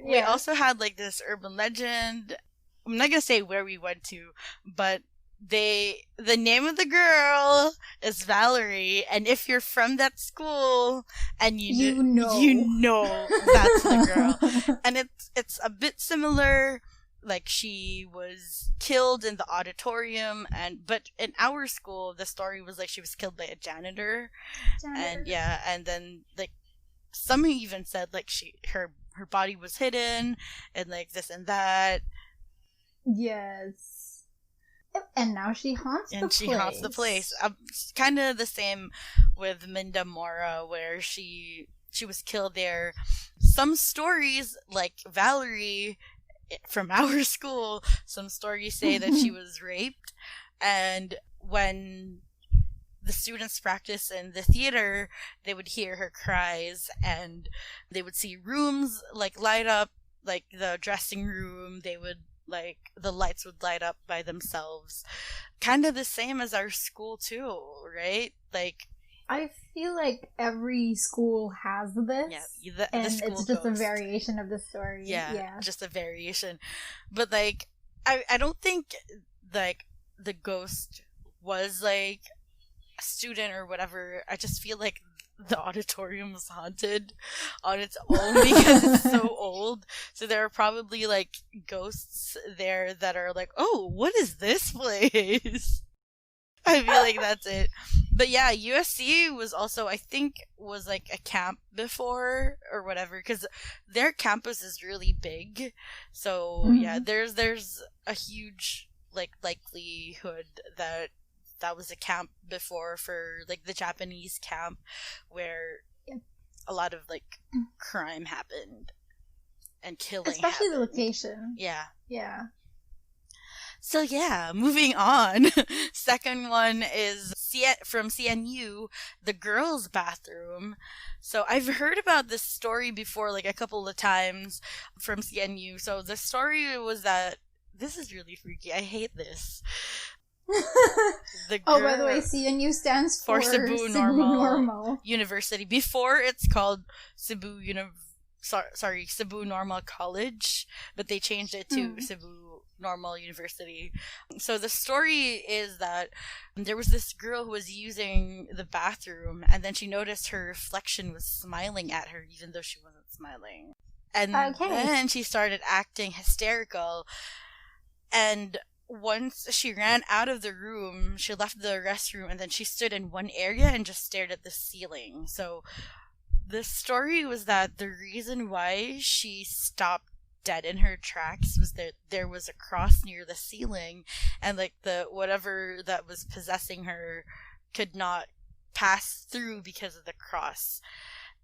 We also had like this urban legend. I'm not gonna say where we went to, but the name of the girl is Valerie, and if you're from that school and you know that's the girl. And it's a bit similar. Like, she was killed in the auditorium, but in our school the story was like she was killed by a janitor. And then like some even said like her body was hidden and like this and that. Yes. And now she haunts the place. Kind of the same with Minda Mora, where she was killed there. Some stories, like Valerie from our school, some stories say that she was raped. And when the students practice in the theater, they would hear her cries, and they would see rooms like light up, like the dressing room. They would like the lights would light up by themselves, kind of the same as our school too, right? Like, I feel like every school has this. Yeah, and the school it's just ghost. a variation of the story. Yeah, just a variation. But like, I don't think like the ghost was like a student or whatever. I just feel like the auditorium was haunted on its own because it's so old. So there are probably like ghosts there that are like, oh, what is this place? I feel like that's it. But yeah, USC was also, I think, was like a camp before or whatever, because their campus is really big. So yeah, there's a huge like likelihood that was a camp before, for like the Japanese camp where a lot of like crime happened and killing especially happened. The location. Yeah. So yeah, moving on. Second one is from CNU, the girls' bathroom. So I've heard about this story before, like a couple of times from CNU. So the story was that, this is really freaky, I hate this. By the way, CNU stands for Cebu Normal University. Before it's called Cebu Cebu Normal College, but they changed it to Cebu Normal University. So the story is that there was this girl who was using the bathroom, and then she noticed her reflection was smiling at her even though she wasn't smiling. And then she started acting hysterical. And once she ran out of the room, she left the restroom, and then she stood in one area and just stared at the ceiling. So the story was that the reason why she stopped dead in her tracks was that there was a cross near the ceiling, and like the whatever that was possessing her could not pass through because of the cross,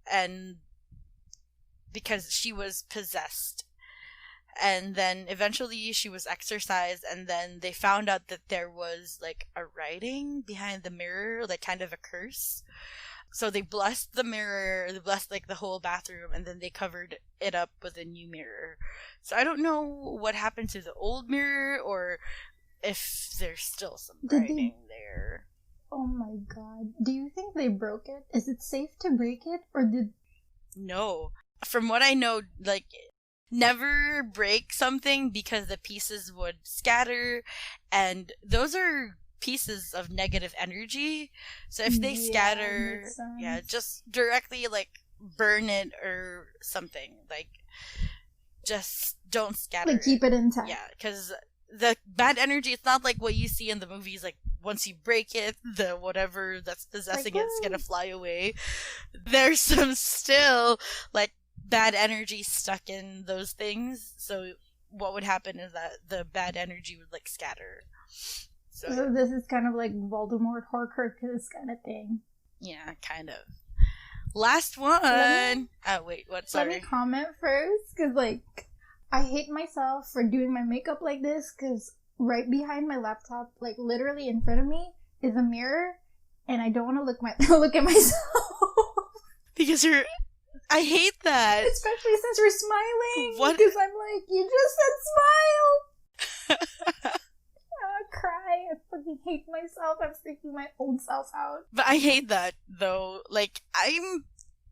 and because she was possessed. And then eventually she was exorcised, and then they found out that there was like a writing behind the mirror, like kind of a curse. So they blessed the mirror, they blessed like the whole bathroom, and then they covered it up with a new mirror. So I don't know what happened to the old mirror, or if there's still some writing there. Oh my god. Do you think they broke it? Is it safe to break it, or did... No. From what I know, like, never break something because the pieces would scatter, and those are pieces of negative energy. So if they scatter, just directly like burn it or something. Like, just don't scatter. Like, keep it intact. Yeah, because the bad energy, it's not like what you see in the movies, like once you break it, the whatever that's possessing it's gonna fly away. There's some still like bad energy stuck in those things. So what would happen is that the bad energy would like scatter. So this is kind of like Voldemort Horcrux kind of thing. Yeah, kind of. Last one. Sorry. Let me comment first, because like, I hate myself for doing my makeup like this, because right behind my laptop, like literally in front of me, is a mirror, and I don't want to look at myself. Because I hate that. Especially since we're smiling. What? Because I'm like, you just said smile. Cry. hate myself. I'm freaking my old self out. But I hate that, though. Like,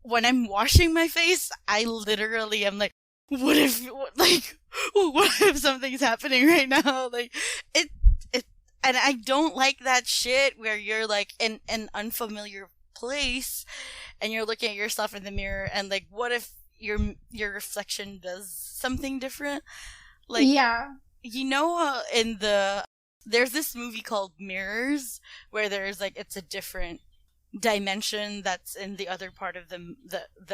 when I'm washing my face, I literally am like, what if something's happening right now? Like, and I don't like that shit where you're, like, in an unfamiliar place, and you're looking at yourself in the mirror, and, like, what if your reflection does something different? Like, yeah. You know, there's this movie called Mirrors, where there's, like, it's a different dimension that's in the other part of the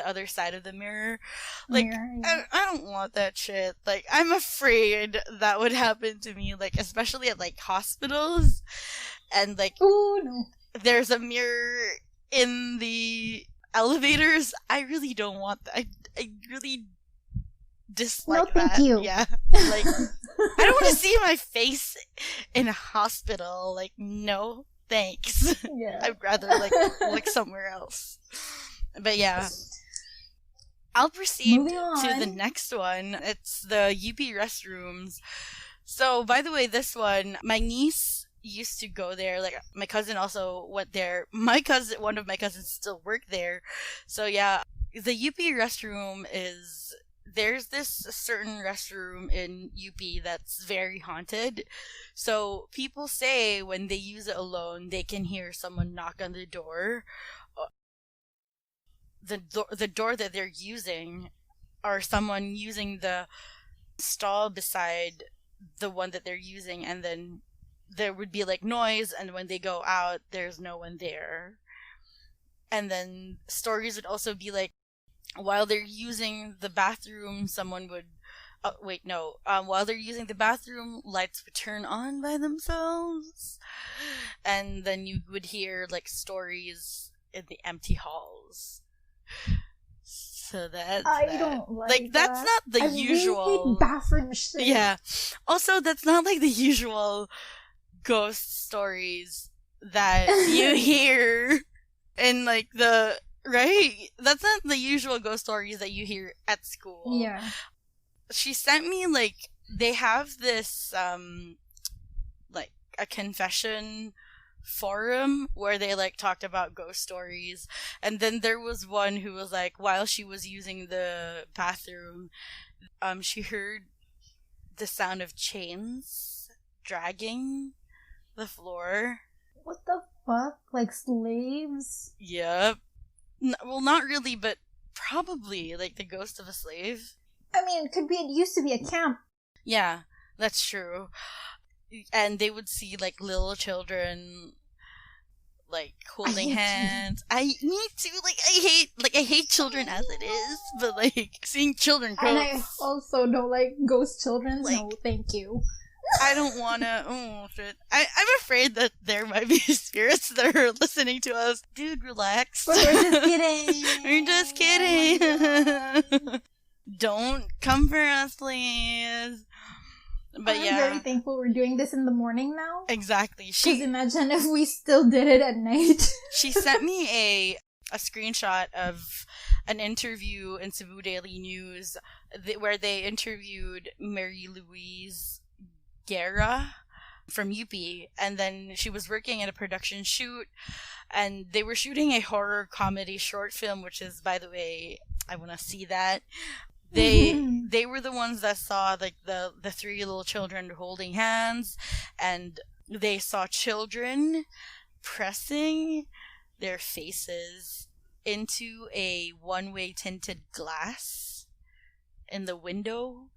other side of the mirror. Like, I don't want that shit. Like, I'm afraid that would happen to me, like, especially at, like, hospitals, and, like, oh no, there's a mirror in the elevators. I really don't want that. I really dislike no, that. thank you. Yeah. Like, I don't want to see my face in a hospital. Like, no thanks. Yeah. I'd rather, like, look somewhere else. But yeah. I'll proceed to the next one. It's the UP restrooms. So, by the way, this one, my niece used to go there. Like, my cousin also went there. One of my cousins still work there. So, yeah. The UP restroom there's this certain restroom in UP that's very haunted. So people say when they use it alone, they can hear someone knock on the door. The door that they're using, or someone using the stall beside the one that they're using, and then there would be, like, noise, and when they go out, there's no one there. And then stories would also be like, while they're using the bathroom, someone would... while they're using the bathroom, lights would turn on by themselves. And then you would hear, like, stories in the empty halls. So that's... I don't like that. That's not the usual... I really hate bathroom shit. Yeah. Also, that's not, like, the usual ghost stories that you hear in, like, the... Right? That's not the usual ghost stories that you hear at school. Yeah. She sent me, like, they have this, like, a confession forum where they, like, talked about ghost stories. And then there was one who was, like, while she was using the bathroom, she heard the sound of chains dragging the floor. What the fuck? Like slaves? Yep. Well, not really, but probably, like, the ghost of a slave. I mean, it used to be a camp. Yeah, that's true. And they would see, like, little children, like, holding hands. Me too, I hate children as it is, but, like, seeing children ghosts. And I also don't like ghost children, like, no thank you. I don't wanna, oh shit. I'm afraid that there might be spirits that are listening to us. Dude, relax. But we're just kidding. We're just kidding. Don't come for us, please. But I'm yeah. very thankful we're doing this in the morning now. Exactly. Because imagine if we still did it at night. She sent me a screenshot of an interview in Cebu Daily News where they interviewed Mary Louise Guerra from UP, and then she was working at a production shoot, and they were shooting a horror comedy short film, which is, by the way, I want to see that. They were the ones that saw, like, the three little children holding hands, and they saw children pressing their faces into a one-way tinted glass in the window.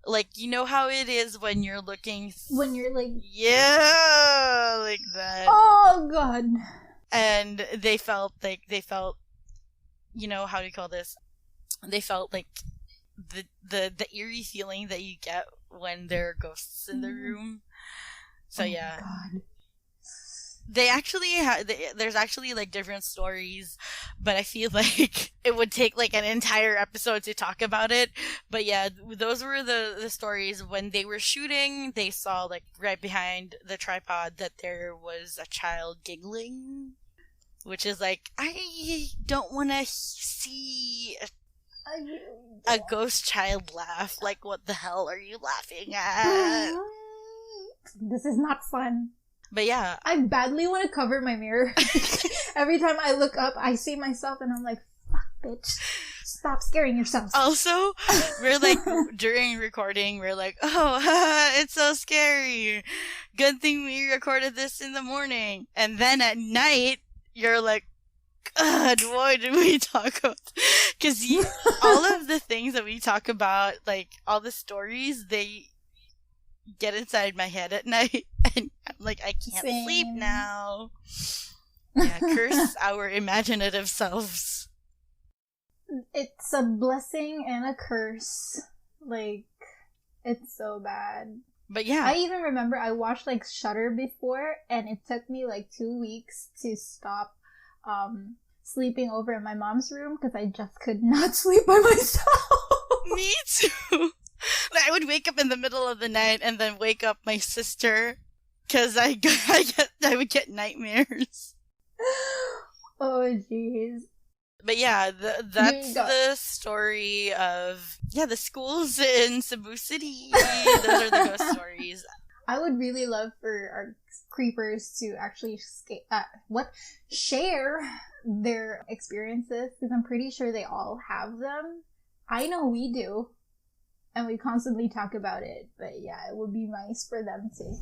Like, you know how it is when you're looking... When you're like... Yeah! Like that. Oh, God. And they felt, you know, how do you call this? They felt like the eerie feeling that you get when there are ghosts in the room. So, yeah. God. They actually there's actually, like, different stories, but I feel like it would take, like, an entire episode to talk about it. But yeah, those were the stories. When they were shooting, they saw, like, right behind the tripod that there was a child giggling, which is, like, I don't want to see a ghost child laugh. Like, what the hell are you laughing at? This is not fun. But yeah. I badly want to cover my mirror. Every time I look up, I see myself and I'm like, fuck, bitch. Stop scaring yourselves. Also, we're like, during recording, we're like, oh, it's so scary. Good thing we recorded this in the morning. And then at night, you're like, God, why did we talk about? Because all of the things that we talk about, like all the stories, they get inside my head at night, and I'm like, I can't sleep now. Yeah, curse our imaginative selves. It's a blessing and a curse. Like, it's so bad. But yeah. I even remember I watched like Shudder before, and it took me like 2 weeks to stop sleeping over in my mom's room because I just could not sleep by myself. Me too. I would wake up in the middle of the night and then wake up my sister because I would get nightmares. Oh, jeez. But yeah, that's the story of, the schools in Cebu City. Those are the ghost stories. I would really love for our creepers to actually share their experiences, because I'm pretty sure they all have them. I know we do, and we constantly talk about it. But yeah, it would be nice for them to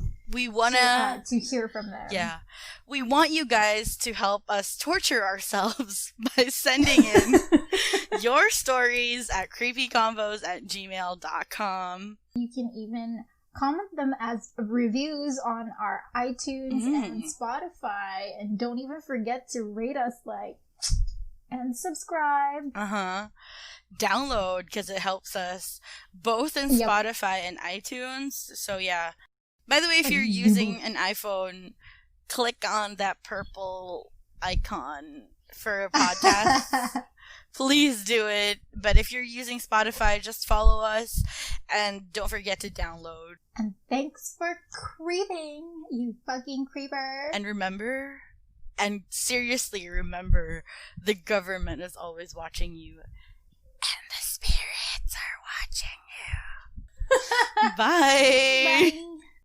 hear from them. Yeah, we want you guys to help us torture ourselves by sending in your stories at creepycombos@gmail.com. You can even comment them as reviews on our iTunes and Spotify, and don't even forget to rate us, and subscribe. Download, because it helps us both in Spotify and iTunes. So yeah. By the way, if you're using an iPhone, click on that purple icon for a podcast. Please do it. But if you're using Spotify, just follow us and don't forget to download. And thanks for creeping, you fucking creeper. And remember, and seriously remember, the government is always watching you. And the spirits are watching you. Bye. Bye.